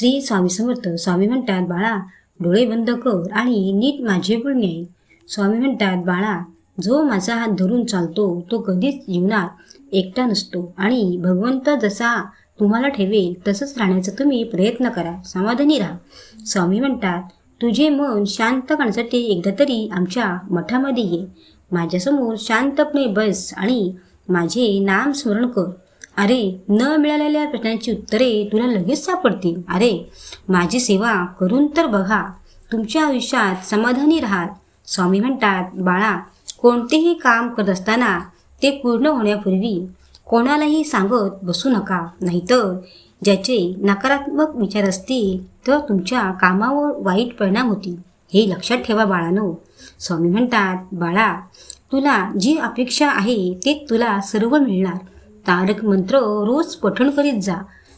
श्री स्वामी समर्थ. स्वामी म्हणतात, बाळा डोळे बंद कर आणि नीट माझे बोलणे ऐक. स्वामी म्हणतात, बाळा जो माझा हात धरून चालतो तो कधीच जीवनात एकटा नसतो आणि भगवंत जसा तुम्हाला ठेवेल तसंच राहण्याचा तुम्ही प्रयत्न करा, समाधानी राहा. स्वामी म्हणतात, तुझे मन शांत करण्यासाठी एकदा तरी आमच्या मठामध्ये ये. माझ्यासमोर शांतपणे बस आणि माझे नाम स्मरण कर. अरे न मिळालेल्या प्रश्नांची उत्तरे तुला लगेच सापडतील. अरे माझी सेवा करून तर बघा, तुमच्या आयुष्यात समाधानी राहाल. स्वामी म्हणतात, बाळा कोणतेही काम करत असताना ते पूर्ण होण्यापूर्वी कोणालाही सांगत बसू नका, नाहीतर ज्याचे नकारात्मक विचार असतील तर तुमच्या कामावर वाईट परिणाम होतील. हे लक्षात ठेवा बाळांनो. स्वामी म्हणतात, बाळा तुला जी अपेक्षा आहे ते तुला सर्व मिळणार. तारक मंत्र रोज पठण करीत जा.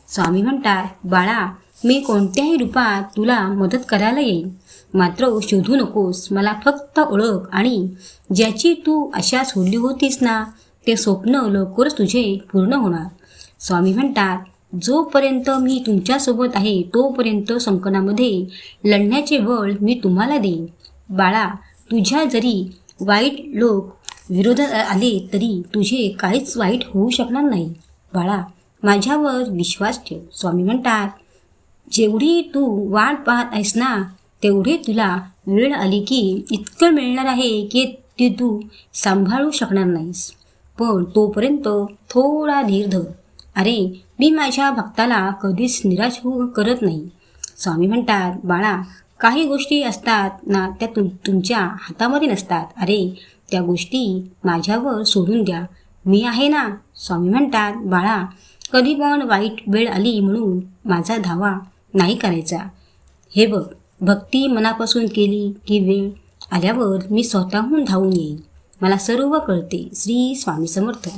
स्वामी म्हणतात, बाळा मी कोणत्याही रूपात तुला मदत करायला येईन, मात्र शोधू नकोस. मला फक्त ओळख आणि ज्याची तू आशा सोडली होतीस ना ते स्वप्न लवकरच तुझे पूर्ण होणार. स्वामी म्हणतात, जोपर्यंत मी तुमच्यासोबत आहे तोपर्यंत संकटामध्ये लढण्याचे बळ मी तुम्हाला देईन. बाळा तुझ्या जरी वाईट लोक विरोधात आले तरी तुझे काहीच वाईट होऊ शकणार नाही. बाळा माझ्यावर विश्वास ठेव. स्वामी म्हणतात, जेवढी तू वाट पाहत आहेस ना तेवढे तुला वेळ आली की इतकं मिळणार आहे की ते तू सांभाळू शकणार नाहीस. पण तोपर्यंत थोडा धीर धर. अरे मी माझ्या भक्ताला कधीच निराश होऊ करत नाही. स्वामी म्हणतात, बाळा काही गोष्टी असतात ना त्या तुमच्या हातामध्ये नसतात. अरे त्या गोष्टी माझ्यावर सोडून द्या, मी आहे ना. स्वामी म्हणतात, बाळा कधी पण वाईट वेळ आली म्हणून माझा धावा नाही करायचा. हे बघ, भक्ती मनापासून केली की वेळ आल्यावर मी स्वतःहून धावून येईन. मला सर्व कळते. श्री स्वामी समर्थ.